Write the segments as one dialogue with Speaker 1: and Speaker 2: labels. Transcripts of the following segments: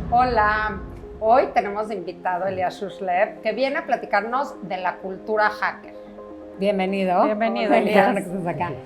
Speaker 1: Hola, hoy tenemos de invitado a Elías Shushlev, que viene a platicarnos de la cultura hacker. Bienvenido.
Speaker 2: Bienvenido, Elías.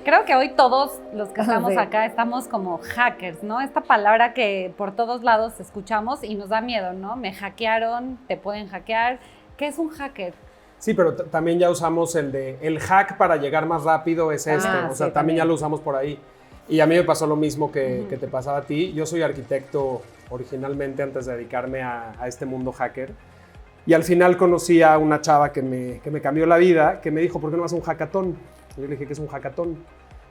Speaker 2: Creo que hoy todos los que estamos acá estamos como hackers, ¿no? Esta palabra que por todos lados escuchamos y nos da miedo, ¿no? Me hackearon, te pueden hackear. ¿Qué es un hacker?
Speaker 3: Sí, pero también ya usamos el hack para llegar más rápido es o sea, sí, también ya lo usamos por ahí. Y a mí me pasó lo mismo que te pasaba a ti. Yo soy arquitecto originalmente antes de dedicarme a este mundo hacker. Y al final conocí a una chava que me cambió la vida, que me dijo, ¿por qué no vas a un hackathon? Y yo le dije, ¿qué es un hackathon?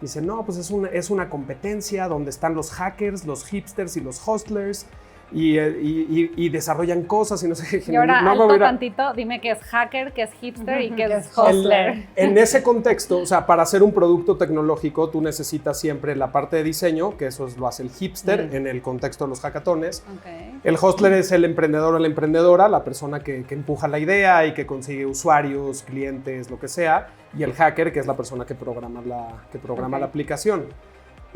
Speaker 3: Dice, no, pues es una competencia donde están los hackers, los hipsters y los hustlers y desarrollan cosas y no sé qué.
Speaker 2: Y ahora, no, tantito, dime qué es hacker, qué es hipster y qué es hustler.
Speaker 3: En ese contexto, o sea, para hacer un producto tecnológico, tú necesitas siempre la parte de diseño, que eso lo hace el hipster en el contexto de los hackatones.
Speaker 2: Okay.
Speaker 3: El hustler es el emprendedor o la emprendedora, la persona que empuja la idea y que consigue usuarios, clientes, lo que sea. Y el hacker, que es la persona que programa la aplicación.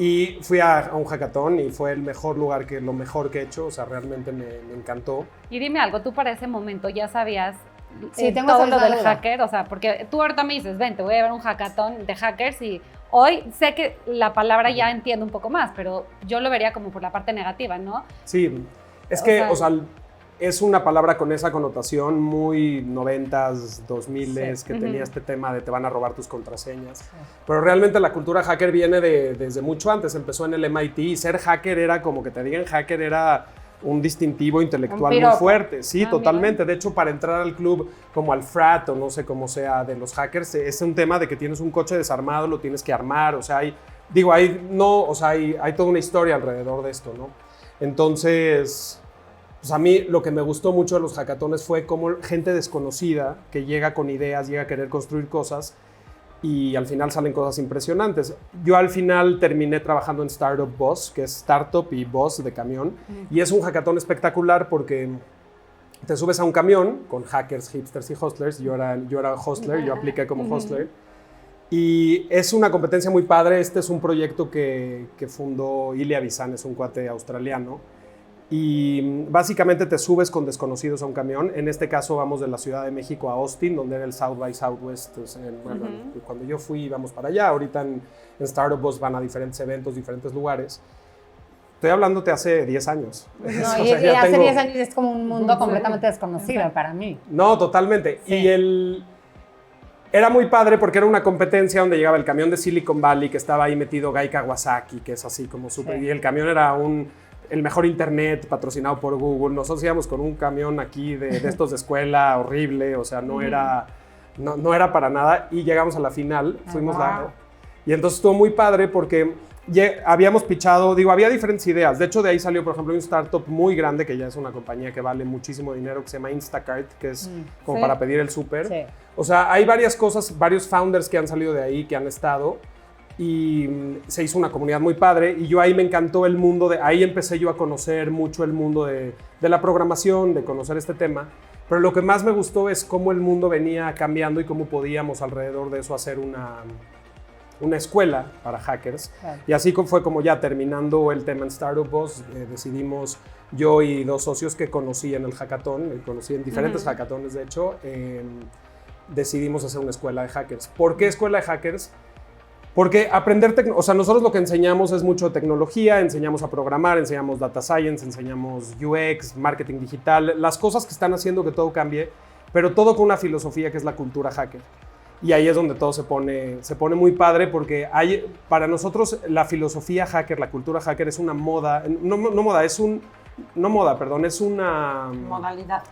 Speaker 3: Y fui a un hackathon y fue el mejor lugar, lo mejor que he hecho, o sea, realmente me encantó.
Speaker 2: Y dime algo, tú para ese momento ya sabías
Speaker 1: tengo
Speaker 2: todo lo del hacker, o sea, porque tú ahorita me dices, ven, te voy a ver un hackathon de hackers y hoy sé que la palabra ya entiendo un poco más, pero yo lo vería como por la parte negativa, ¿no?
Speaker 3: Sí, es que, o sea es una palabra con esa connotación muy 90s, 2000s, que tenía este tema de te van a robar tus contraseñas. Sí. Pero realmente la cultura hacker viene desde mucho antes. Empezó en el MIT y ser hacker era como que te digan hacker era un distintivo intelectual muy fuerte. Sí, totalmente. Mira. De hecho, para entrar al club como al frat o no sé cómo sea de los hackers, es un tema de que tienes un coche desarmado, lo tienes que armar. O sea, hay toda una historia alrededor de esto, ¿no? Entonces, pues a mí lo que me gustó mucho de los hackatones fue cómo gente desconocida que llega con ideas, llega a querer construir cosas y al final salen cosas impresionantes. Yo al final terminé trabajando en Startup Bus, que es Startup y Bus de camión, y es un hackatón espectacular porque te subes a un camión con hackers, hipsters y hustlers. Yo era hustler, yo apliqué como hustler. Y es una competencia muy padre. Este es un proyecto que fundó Ilya Visan, es un cuate australiano. Y básicamente te subes con desconocidos a un camión. En este caso vamos de la Ciudad de México a Austin, donde era el South by Southwest. Cuando yo fui íbamos para allá. Ahorita en Startup Bus van a diferentes eventos, diferentes lugares. Estoy hablándote hace 10 años.
Speaker 1: No, y hace 10 años es como un mundo completamente desconocido para mí.
Speaker 3: No, totalmente. Sí. Y era muy padre porque era una competencia donde llegaba el camión de Silicon Valley, que estaba ahí metido Guy Kawasaki, que es así como súper... Sí. Y el camión era el mejor internet patrocinado por Google. Nosotros íbamos con un camión aquí de estos de escuela horrible, o sea, no era para nada. Y llegamos a la final, y entonces estuvo muy padre porque habíamos pitchado, había diferentes ideas. De hecho, de ahí salió, por ejemplo, un startup muy grande, que ya es una compañía que vale muchísimo dinero, que se llama Instacart, que es como para pedir el súper. Sí. O sea, hay varias cosas, varios founders que han salido de ahí, que han estado, y se hizo una comunidad muy padre, y yo ahí me encantó el mundo, ahí empecé yo a conocer mucho el mundo de la programación, de conocer este tema, pero lo que más me gustó es cómo el mundo venía cambiando y cómo podíamos alrededor de eso hacer una escuela para hackers. Claro. Y así fue como ya terminando el tema en Startup Bus, decidimos, yo y 2 socios que conocí en el hackathon, conocí en diferentes hackatones de hecho, decidimos hacer una escuela de hackers. ¿Por qué escuela de hackers? Porque o sea, nosotros lo que enseñamos es mucho tecnología, enseñamos a programar, enseñamos data science, enseñamos UX, marketing digital, las cosas que están haciendo que todo cambie, pero todo con una filosofía que es la cultura hacker. Y ahí es donde todo se pone muy padre porque para nosotros la filosofía hacker, la cultura hacker es una moda, es una...
Speaker 1: modalidad.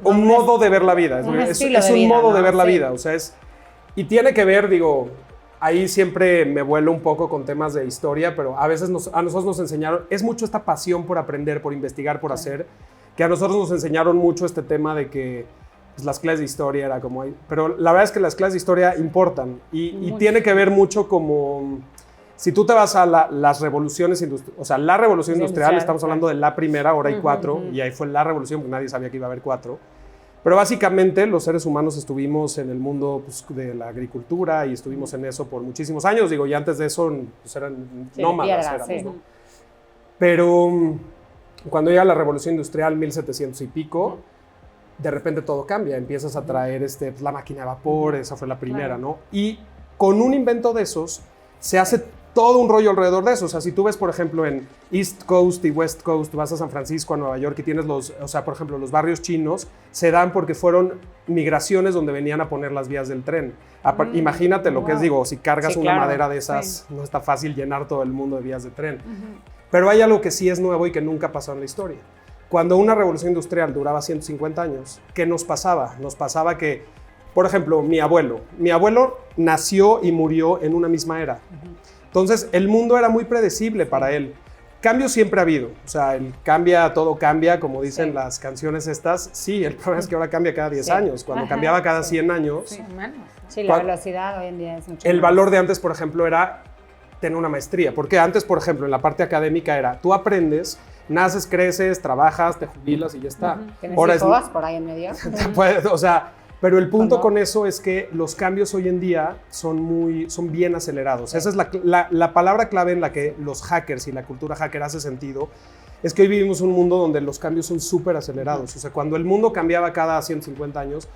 Speaker 3: Un modo de ver la vida, es un modo de ver la vida, o sea, y tiene que ver, ahí siempre me vuelo un poco con temas de historia, pero a veces a nosotros nos enseñaron, es mucho esta pasión por aprender, por investigar, por hacer, que a nosotros nos enseñaron mucho este tema de que pues, las clases de historia era como... Pero la verdad es que las clases de historia importan y tiene que ver mucho como... Si tú te vas a las revoluciones industriales, o sea, la revolución industrial, estamos hablando de la primera, ahora hay 4, y ahí fue la revolución, porque nadie sabía que iba a haber 4. Pero básicamente los seres humanos estuvimos en el mundo pues, de la agricultura y estuvimos en eso por muchísimos años. Y antes de eso pues, eran nómadas. ¿No? Pero Cuando llega la revolución industrial, 1700 y pico, de repente todo cambia. Empiezas a traer la máquina de vapor, esa fue la primera,
Speaker 2: Claro.
Speaker 3: ¿no? Y con un invento de esos, se hace todo un rollo alrededor de eso. O sea, si tú ves, por ejemplo, en East Coast y West Coast, vas a San Francisco, a Nueva York, y tienes por ejemplo, los barrios chinos, se dan porque fueron migraciones donde venían a poner las vías del tren. Imagínate lo que es, digo, si cargas
Speaker 1: Sí,
Speaker 3: una
Speaker 1: claro.
Speaker 3: madera de esas, no está fácil llenar todo el mundo de vías de tren. Pero hay algo que sí es nuevo y que nunca pasó en la historia. Cuando una revolución industrial duraba 150 años, ¿qué nos pasaba? Nos pasaba que, por ejemplo, mi abuelo nació y murió en una misma era. Entonces, el mundo era muy predecible para él. Cambios siempre ha habido. O sea, todo cambia, como dicen las canciones estas. Sí, el problema es que ahora cambia cada 10 años. Cuando cambiaba cada 100 años,
Speaker 1: Sí, la velocidad hoy en día es mucho
Speaker 3: el
Speaker 1: más.
Speaker 3: valor de antes, por ejemplo, era tener una maestría. Porque antes, por ejemplo, en la parte académica era, tú aprendes, naces, creces, trabajas, te jubilas y ya está.
Speaker 1: ¿Tienes
Speaker 3: Ahora
Speaker 1: hijos por ahí en medio?
Speaker 3: o sea, pero el punto
Speaker 1: ¿Cuándo?
Speaker 3: con eso es que los cambios hoy en día son bien acelerados. Esa es la palabra clave en la que los hackers y la cultura hacker hace sentido. Es que hoy vivimos un mundo donde los cambios son súper acelerados. O sea, cuando el mundo cambiaba cada 150 años,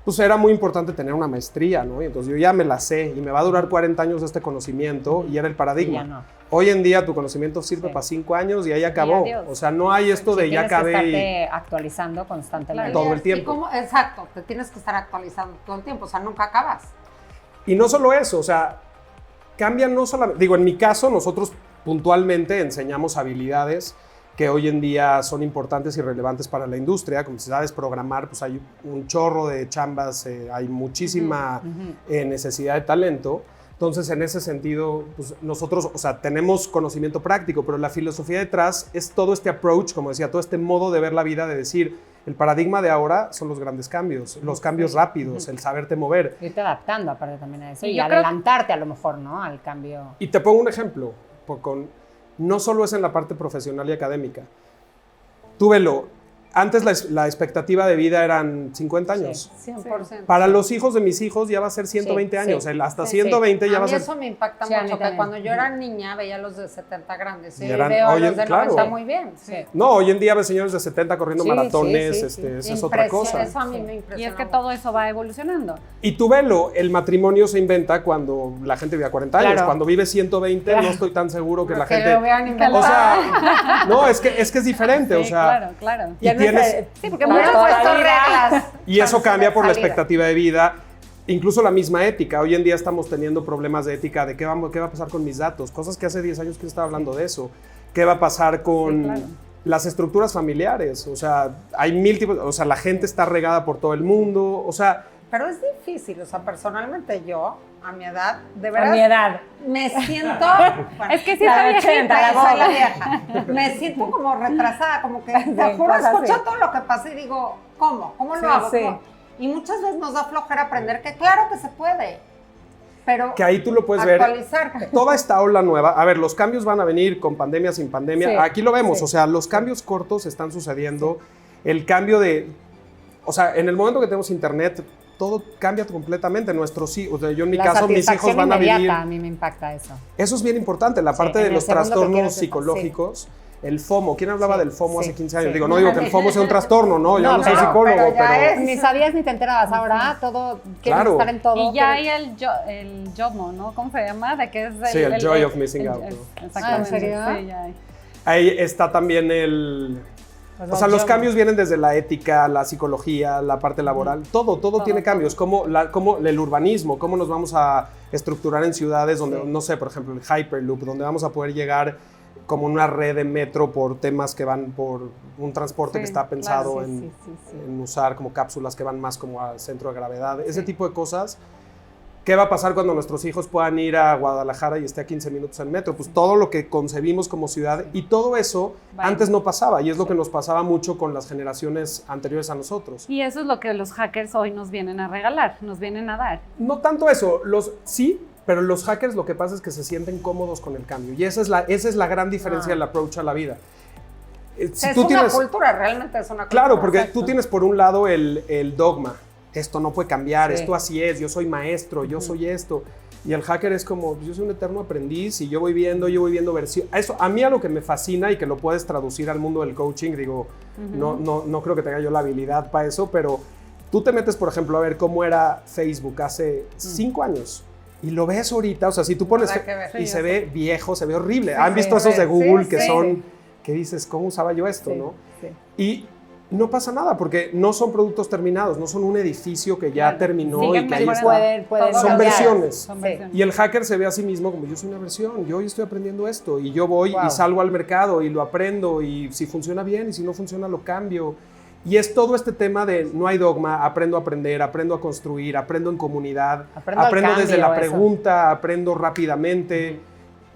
Speaker 3: pues era muy importante tener una maestría, ¿no? Y entonces yo ya me la sé y me va a durar 40 años este conocimiento y era el paradigma.
Speaker 1: Sí, ya no.
Speaker 3: Hoy en día tu conocimiento sirve para 5 años y ahí acabó.
Speaker 2: adiós.
Speaker 3: O sea, no hay esto de ya
Speaker 1: Tienes que
Speaker 3: acabé
Speaker 1: estarte actualizando constantemente.
Speaker 3: Todo el tiempo.
Speaker 1: ¿Y cómo? Exacto, te tienes que estar actualizando todo el tiempo, o sea, nunca acabas.
Speaker 3: Y no solo eso, o sea, cambian no solamente, digo, en mi caso nosotros puntualmente enseñamos habilidades que hoy en día son importantes y relevantes para la industria, como si sabes programar, pues hay un chorro de chambas, hay muchísima necesidad de talento. Entonces, en ese sentido, pues nosotros, o sea, tenemos conocimiento práctico, pero la filosofía detrás es todo este approach, como decía, todo este modo de ver la vida, de decir, el paradigma de ahora son los grandes cambios, los cambios rápidos, el saberte mover.
Speaker 1: Irte adaptando aparte también a eso
Speaker 2: Y
Speaker 1: y
Speaker 2: yo creo
Speaker 1: adelantarte a lo mejor, ¿no? Al cambio.
Speaker 3: Y te pongo un ejemplo, no solo es en la parte profesional y académica. Tú velo, antes la expectativa de vida eran 50 años.
Speaker 1: Sí, 100%.
Speaker 3: Para los hijos de mis hijos ya va a ser 120
Speaker 1: Sí,
Speaker 3: años,
Speaker 1: sí.
Speaker 3: hasta
Speaker 1: Sí,
Speaker 3: 120 ya
Speaker 1: a
Speaker 3: va a
Speaker 1: mí
Speaker 3: ser...
Speaker 1: eso me impacta
Speaker 2: Sí, a mí
Speaker 1: mucho, que
Speaker 2: también.
Speaker 1: cuando yo era niña veía a los de 70 grandes y
Speaker 3: Y eran-
Speaker 1: veo a
Speaker 3: oye,
Speaker 1: los de
Speaker 3: claro.
Speaker 1: 90 muy bien. Sí.
Speaker 3: No, hoy en día ves señores de 70 corriendo
Speaker 1: Sí,
Speaker 3: maratones,
Speaker 1: sí, sí, sí.
Speaker 3: esa es otra cosa.
Speaker 1: Eso a mí me
Speaker 2: Y
Speaker 1: impresiona.
Speaker 2: es que todo eso va evolucionando.
Speaker 3: Y tú velo, el matrimonio se inventa cuando la gente vive a 40 años.
Speaker 1: Claro.
Speaker 3: Cuando vive 120
Speaker 1: Claro.
Speaker 3: no estoy tan seguro que la
Speaker 1: Que
Speaker 3: gente...
Speaker 1: lo vean inventado.
Speaker 3: O sea, no, es que es diferente, o
Speaker 2: Sí,
Speaker 3: sea...
Speaker 2: claro, claro.
Speaker 3: Y tienes...
Speaker 2: Sí, porque
Speaker 1: Claro,
Speaker 2: muchas
Speaker 1: toda la
Speaker 2: puesto
Speaker 1: vida.
Speaker 2: reglas.
Speaker 3: Y eso
Speaker 1: Para
Speaker 3: cambia por la
Speaker 1: salida.
Speaker 3: expectativa de vida, incluso la misma ética. Hoy en día estamos teniendo problemas de ética de qué va a pasar con mis datos, cosas que hace 10 años que estaba hablando de eso. ¿Qué va a pasar con
Speaker 2: Sí, claro.
Speaker 3: las estructuras familiares? O sea, hay mil tipos, o sea, la gente está regada por todo el mundo, o sea,
Speaker 1: Pero es difícil, o sea, personalmente yo, a mi edad, de verdad.
Speaker 4: A mi edad.
Speaker 1: Me siento.
Speaker 2: Es que sí
Speaker 4: La
Speaker 2: está
Speaker 4: de 80,
Speaker 2: viejita.
Speaker 1: soy la vieja. Me siento como retrasada, como que te juro,
Speaker 4: pasa
Speaker 1: escucho
Speaker 4: así.
Speaker 1: todo lo que pasa y digo, ¿cómo? ¿Cómo
Speaker 4: Sí,
Speaker 1: lo hago?
Speaker 4: sí.
Speaker 1: ¿Cómo? Y muchas veces nos da flojera aprender que claro que se puede, pero
Speaker 3: que ahí tú lo puedes ver.
Speaker 1: actualizarte.
Speaker 3: Toda esta ola nueva, a ver, los cambios van a venir con pandemia, sin pandemia,
Speaker 4: Sí,
Speaker 3: aquí lo vemos,
Speaker 4: sí.
Speaker 3: o sea, los cambios cortos están sucediendo, el cambio de, o sea, en el momento que tenemos internet, todo cambia completamente, nuestros hijos, o sea, yo en mi
Speaker 1: La
Speaker 3: caso, mis hijos
Speaker 1: satisfacción
Speaker 3: van a
Speaker 1: inmediata,
Speaker 3: vivir,
Speaker 1: a mí me impacta eso.
Speaker 3: eso es bien importante, la parte
Speaker 1: en
Speaker 3: de
Speaker 1: el
Speaker 3: los
Speaker 1: segundo que
Speaker 3: trastornos
Speaker 1: quieras,
Speaker 3: psicológicos, el FOMO, ¿quién hablaba
Speaker 1: Sí,
Speaker 3: del FOMO
Speaker 1: sí,
Speaker 3: hace 15 años?
Speaker 1: sí.
Speaker 3: Digo, no digo que el FOMO sea un trastorno, no, yo no soy
Speaker 1: pero-
Speaker 3: psicólogo,
Speaker 1: pero ya
Speaker 3: pero...
Speaker 1: es-
Speaker 4: Ni sabías ni te enterabas. Ahora todo, quieres
Speaker 3: Claro.
Speaker 4: estar en todo.
Speaker 2: Y ya
Speaker 4: quieres-
Speaker 2: hay el JOMO, ¿no? ¿Cómo se llama? De que es
Speaker 3: Sí, el joy of missing out, ¿no?
Speaker 2: Exactamente.
Speaker 4: Ah, ¿en serio?
Speaker 2: Sí, ya hay.
Speaker 3: Ahí está también o sea, los cambios vienen desde la ética, la psicología, la parte laboral, todo tiene cambios, como el urbanismo, cómo nos vamos a estructurar en ciudades donde, no sé, por ejemplo, el Hyperloop, donde vamos a poder llegar como una red de metro por temas que van por un transporte que
Speaker 2: Sí,
Speaker 3: está pensado
Speaker 2: claro,
Speaker 3: en usar como cápsulas que van más como al centro de gravedad, ese tipo de cosas. ¿Qué va a pasar cuando nuestros hijos puedan ir a Guadalajara y esté a 15 minutos en metro? Pues todo lo que concebimos como ciudad y todo eso
Speaker 2: Vale.
Speaker 3: antes no pasaba y es lo que nos pasaba mucho con las generaciones anteriores a nosotros.
Speaker 2: Y eso es lo que los hackers hoy nos vienen a regalar, nos vienen a dar.
Speaker 3: No tanto eso, sí, pero los hackers lo que pasa es que se sienten cómodos con el cambio y esa es la gran diferencia del approach a la vida. Si
Speaker 1: Es
Speaker 3: tú
Speaker 1: una
Speaker 3: tienes,
Speaker 1: cultura, realmente es una cultura.
Speaker 3: claro, porque
Speaker 1: Exacto.
Speaker 3: tú tienes por un lado el dogma, esto no puede cambiar,
Speaker 1: Sí.
Speaker 3: esto así es, yo soy maestro, yo soy esto. Y el hacker es como, yo soy un eterno aprendiz y yo voy viendo versión. Eso, a mí a lo que me fascina y que lo puedes traducir al mundo del coaching, digo, no creo que tenga yo la habilidad para eso, pero tú te metes, por ejemplo, a ver cómo era Facebook hace 5 años. Y lo ves ahorita, o sea, si tú pones y se ve viejo, se ve horrible. ¿Han visto esos de Google que son, que dices, ¿cómo usaba yo esto, no? Sí. Y no pasa nada, porque no son productos terminados, no son un edificio que ya terminó y que ahí está. Son versiones. Y el hacker se ve a sí mismo como, yo soy una versión, yo hoy estoy aprendiendo esto, y yo voy y salgo al mercado y lo aprendo, y si funciona bien, y si no funciona lo cambio. Y es todo este tema de no hay dogma, aprendo a aprender, aprendo a construir, aprendo en comunidad, aprendo desde la pregunta, aprendo rápidamente.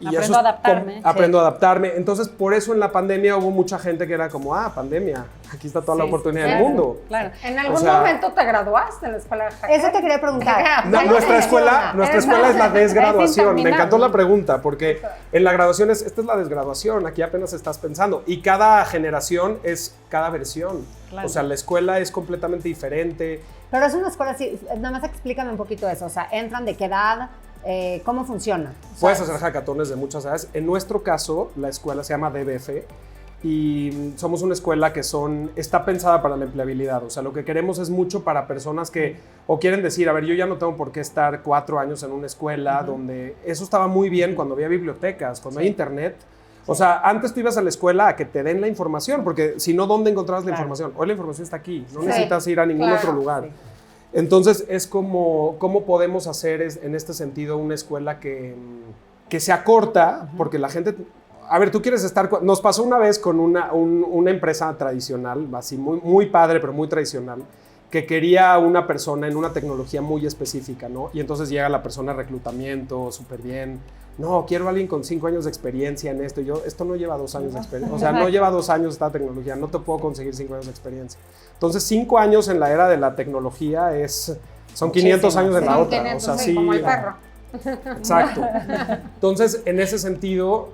Speaker 3: Y
Speaker 2: aprendo a adaptarme.
Speaker 3: Aprendo a adaptarme. Entonces, por eso en la pandemia hubo mucha gente que era como, pandemia, aquí está toda la oportunidad del mundo.
Speaker 1: Claro. ¿En algún momento te graduaste en la escuela de hacker?
Speaker 4: Eso te quería preguntar.
Speaker 3: Nuestra escuela es la desgraduación. Me encantó la pregunta, porque en la graduación esta es la desgraduación, aquí apenas estás pensando. Y cada generación es cada versión. Claro. O sea, la escuela es completamente diferente.
Speaker 4: Pero es una escuela así, nada más explícame un poquito eso. O sea, ¿entran de qué edad? ¿Cómo funciona?
Speaker 3: Puedes hacer hackatones de muchas edades. En nuestro caso, la escuela se llama DBF y somos una escuela que está pensada para la empleabilidad. O sea, lo que queremos es mucho para personas que o quieren decir, a ver, yo ya no tengo por qué estar 4 años en una escuela donde eso estaba muy bien cuando había bibliotecas, cuando hay internet. O sea, antes tú ibas a la escuela a que te den la información, porque si no, ¿dónde encontrabas la información? Hoy la información está aquí, no necesitas ir a ningún otro lugar. Sí. Entonces, es como, ¿cómo podemos hacer en este sentido una escuela que sea corta? Porque la gente... A ver, tú quieres estar... Nos pasó una vez con una empresa tradicional, así muy, muy padre, pero muy tradicional, que quería una persona en una tecnología muy específica, ¿no? Y entonces llega la persona de reclutamiento, súper bien. No, quiero a alguien con 5 años de experiencia en esto. Y yo, esto no lleva 2 años de experiencia. O sea, no lleva 2 años esta tecnología. No te puedo conseguir 5 años de experiencia. Entonces, 5 años en la era de la tecnología son 500 años en la otra. O sea, sí,
Speaker 1: como el perro.
Speaker 3: Exacto. Entonces, en ese sentido,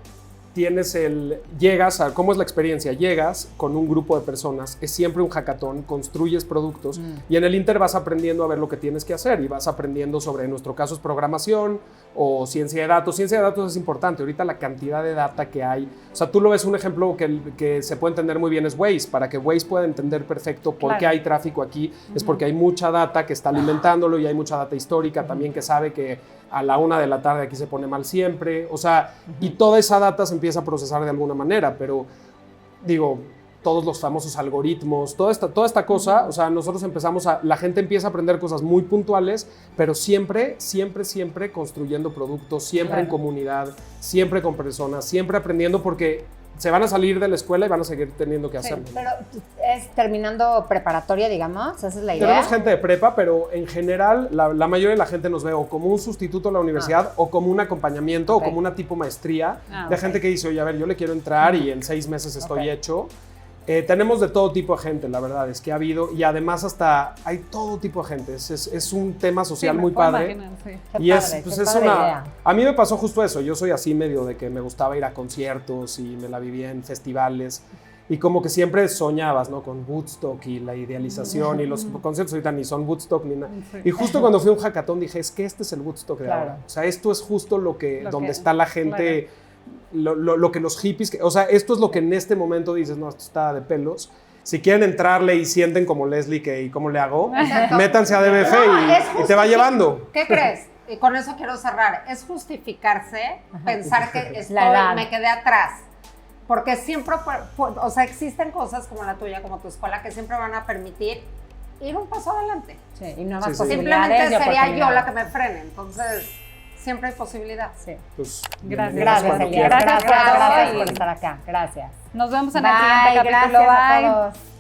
Speaker 3: llegas a, ¿cómo es la experiencia? Llegas con un grupo de personas, es siempre un hackathon, construyes productos y en el inter vas aprendiendo a ver lo que tienes que hacer y vas aprendiendo sobre, en nuestro caso es programación o ciencia de datos. Ciencia de datos es importante, ahorita la cantidad de data que hay, o sea, tú lo ves, un ejemplo que se puede entender muy bien es Waze. Para que Waze pueda entender perfecto por qué hay tráfico aquí, es porque hay mucha data que está alimentándolo y hay mucha data histórica también que sabe que a la 1 de la tarde aquí se pone mal siempre, o sea, y toda esa data se empieza a procesar de alguna manera, pero digo, todos los famosos algoritmos, toda esta cosa, o sea, nosotros la gente empieza a aprender cosas muy puntuales, pero siempre construyendo productos, siempre en comunidad, siempre con personas, siempre aprendiendo, porque se van a salir de la escuela y van a seguir teniendo que hacerlo.
Speaker 4: Pero es terminando preparatoria, digamos, esa es la idea.
Speaker 3: Tenemos gente de prepa, pero en general la mayoría de la gente nos ve o como un sustituto a la universidad o como un acompañamiento o como una tipo maestría de gente que dice, oye, a ver, yo le quiero entrar y en 6 meses estoy hecho. Tenemos de todo tipo de gente, la verdad, es que ha habido, y además hasta hay todo tipo de gente, es un tema social muy padre. Y a mí me pasó justo eso, yo soy así medio de que me gustaba ir a conciertos y me la vivía en festivales, y como que siempre soñabas, ¿no? Con Woodstock y la idealización, y los conciertos ahorita ni son Woodstock ni nada. Y justo cuando fui a un hackathon dije, es que este es el Woodstock de ahora. O sea, esto es justo donde está la gente... Lo que los hippies, o sea, esto es lo que en este momento dices, no, esto está de pelos. Si quieren entrarle y sienten como Leslie, ¿y cómo le hago? Métanse a DBF y te va llevando.
Speaker 1: ¿Qué crees? Y con eso quiero cerrar. Es justificarse, pensar que me quedé atrás. Porque siempre, o sea, existen cosas como la tuya, como tu escuela, que siempre van a permitir ir un paso adelante.
Speaker 4: Sí, y nuevas posibilidades.
Speaker 1: Simplemente sería yo la que me frene. Entonces... siempre hay posibilidad.
Speaker 4: Sí.
Speaker 3: Pues,
Speaker 4: gracias, Elías. Gracias por estar acá. Gracias.
Speaker 2: Nos vemos en el siguiente capítulo.
Speaker 4: Gracias a todos.